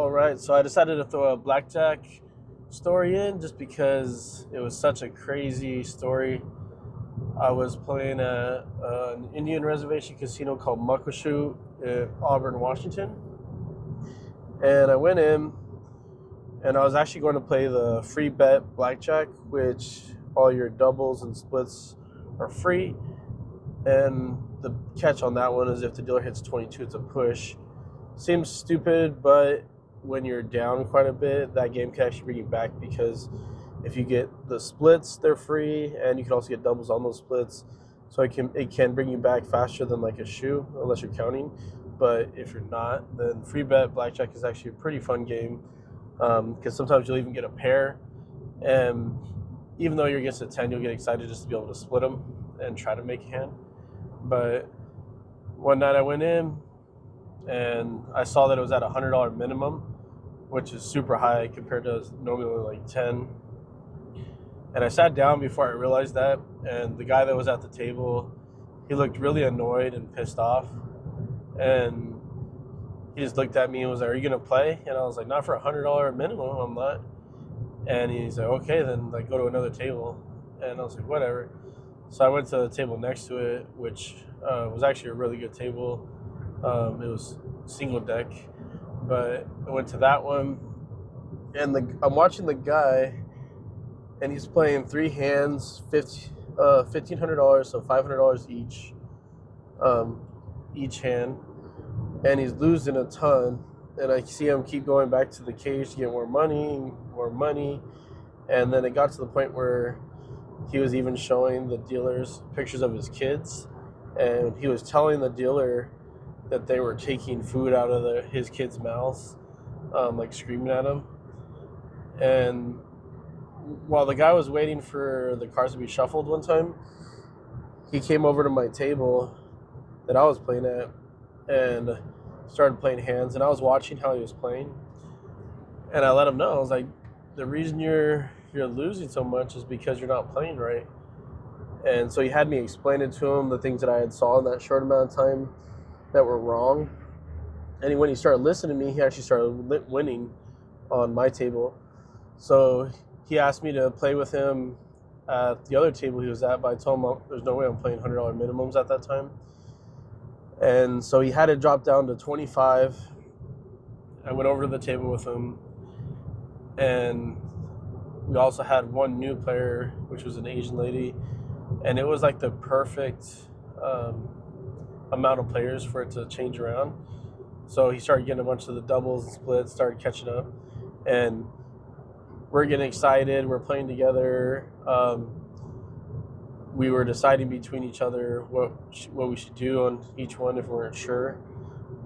All right, so I decided to throw a blackjack story in just because it was such a crazy story. I was playing at an Indian reservation casino called Muckleshoot in Auburn, Washington. And I went in and I was actually going to play the free bet blackjack, which all your doubles and splits are free. And the catch on that one is if the dealer hits 22, it's a push. Seems stupid, but when you're down quite a bit, that game can actually bring you back, because if you get the splits, they're free, and you can also get doubles on those splits. So it can bring you back faster than like a shoe, unless you're counting. But if you're not, then free bet blackjack is actually a pretty fun game, because sometimes you'll even get a pair, and even though you're against a 10, you'll get excited just to be able to split them and try to make a hand. But one night I went in and I saw that it was at $100 minimum, which is super high compared to normally like 10. And I sat down before I realized that, and the guy that was at the table, he looked really annoyed and pissed off. And he just looked at me and was like, "Are you gonna play?" And I was like, "Not for $100 minimum, I'm not." And he's like, "Okay, then like go to another table." And I was like, "Whatever." So I went to the table next to it, which was actually a really good table. It was single deck, but I went to that one, and I'm watching the guy, and he's playing 3 hands, $1,500, so $500 each hand, and he's losing a ton. And I see him keep going back to the cage to get more money, and then it got to the point where he was even showing the dealers pictures of his kids, and he was telling the dealer that they were taking food out of his kids' mouths, like screaming at him. And while the guy was waiting for the cards to be shuffled one time, he came over to my table that I was playing at and started playing hands, and I was watching how he was playing. And I let him know, I was like, "The reason you're losing so much is because you're not playing right." And so he had me explain it to him, the things that I had saw in that short amount of time that were wrong. And when he started listening to me, he actually started winning on my table. So he asked me to play with him at the other table he was at, but I told him there's no way I'm playing $100 minimums at that time. And so he had it drop down to 25. I went over to the table with him, and we also had one new player, which was an Asian lady, and it was like the perfect amount of players for it to change around. So he started getting a bunch of the doubles and splits, started catching up, and we're getting excited. We're playing together. We were deciding between each other what we should do on each one if we weren't sure.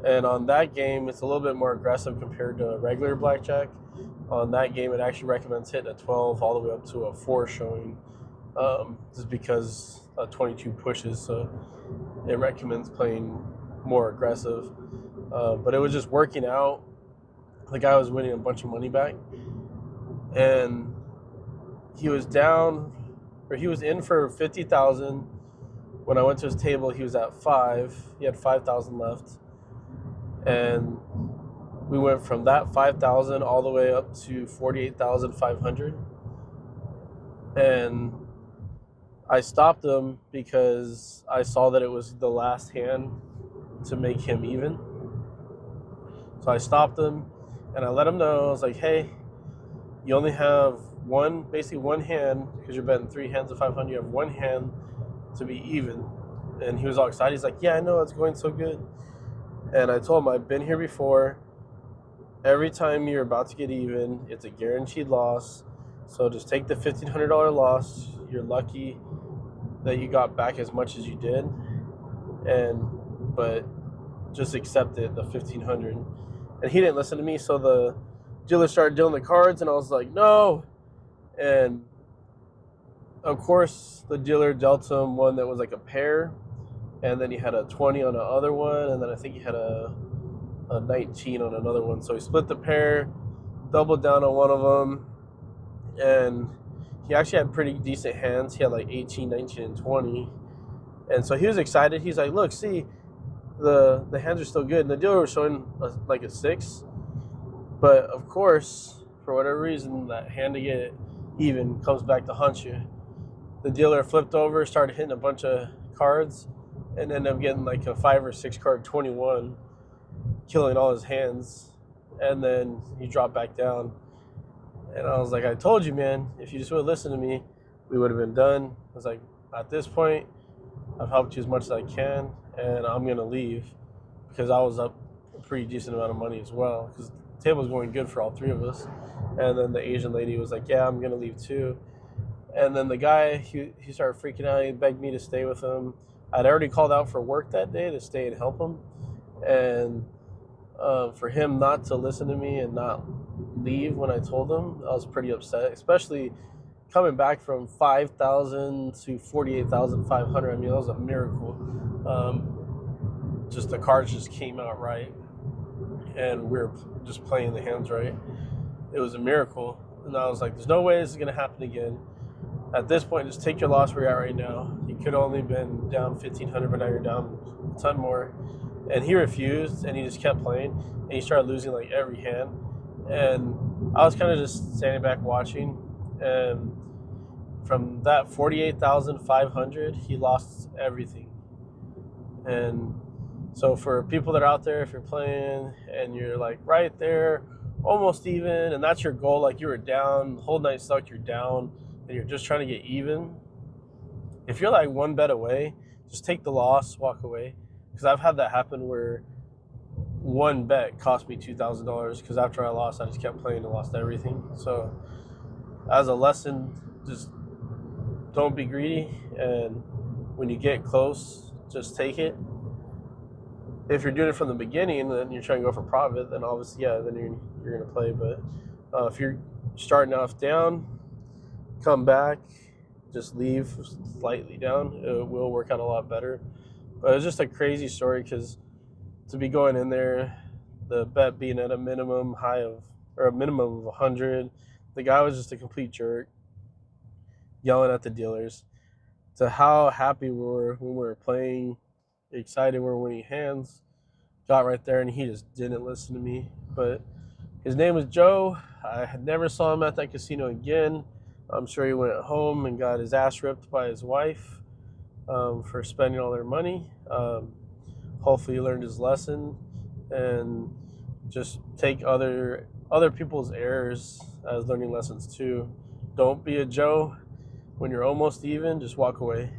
And on that game, it's a little bit more aggressive compared to regular blackjack. On that game, it actually recommends hitting a 12 all the way up to a 4 showing, just because 22 pushes, so it recommends playing more aggressive. But it was just working out. The guy was winning a bunch of money back, and he was in for 50,000. When I went to his table, he was at 5. He had 5,000 left, and we went from that 5,000 all the way up to 48,500. And I stopped him because I saw that it was the last hand to make him even. So I stopped him and I let him know. I was like, "Hey, you only have one hand, because you're betting 3 hands of 500. You have 1 hand to be even." And he was all excited. He's like, "Yeah, I know, it's going so good." And I told him, "I've been here before. Every time you're about to get even, it's a guaranteed loss. So just take the $1,500 loss. You're lucky that you got back as much as you did, but just accept it, the 1,500. And he didn't listen to me, so the dealer started dealing the cards, and I was like, "No." And of course, the dealer dealt him one that was like a pair, and then he had a 20 on the other one, and then I think he had a 19 on another one. So he split the pair, doubled down on one of them, and he actually had pretty decent hands. He had like 18, 19, and 20. And so he was excited. He's like, "Look, see, the hands are still good." And the dealer was showing like a 6. But of course, for whatever reason, that hand to get even comes back to haunt you. The dealer flipped over, started hitting a bunch of cards, and ended up getting like a 5 or 6 card 21, killing all his hands. And then he dropped back down. And I was like, I told you, man, if you just would have listened to me, we would have been done. I was like, at this point, I've helped you as much as I can, and I'm going to leave, because I was up a pretty decent amount of money as well, because the table was going good for all three of us. And then the Asian lady was like, yeah, I'm going to leave too. And then the guy, he started freaking out. He begged me to stay with him. I'd already called out for work that day to stay and help him. And for him not to listen to me and not leave when I told him, I was pretty upset, especially coming back from 5,000 to 48,500. I mean, that was a miracle. Just the cards just came out right, and we were just playing the hands right. It was a miracle. And I was like, there's no way this is going to happen again. At this point, just take your loss where you're at right now. You could only been down 1,500, but now you're down a ton more. And he refused, and he just kept playing, and he started losing like every hand. And I was kind of just standing back watching, and from that 48,500, he lost everything. And so for people that are out there, if you're playing and you're like right there, almost even, and that's your goal, like you were down, the whole night sucked, you're down, and you're just trying to get even, if you're like one bet away, just take the loss, walk away. Because I've had that happen where one bet cost me $2,000, because after I lost, I just kept playing and lost everything. So as a lesson, just don't be greedy, and when you get close, just take it. If you're doing it from the beginning, then you're trying to go for profit, then obviously, yeah, then you're going to play. But if you're starting off down, come back, just leave slightly down. It will work out a lot better. But it's just a crazy story, because to be going in there, the bet being at a minimum of 100, the guy was just a complete jerk, yelling at the dealers, to how happy we were when we were playing, excited we were winning hands. Got right there, and he just didn't listen to me. But his name was Joe. I had never saw him at that casino again. I'm sure he went home and got his ass ripped by his wife for spending all their money. Hopefully he learned his lesson, and just take other people's errors as learning lessons too. Don't be a Joe. When you're almost even, just walk away.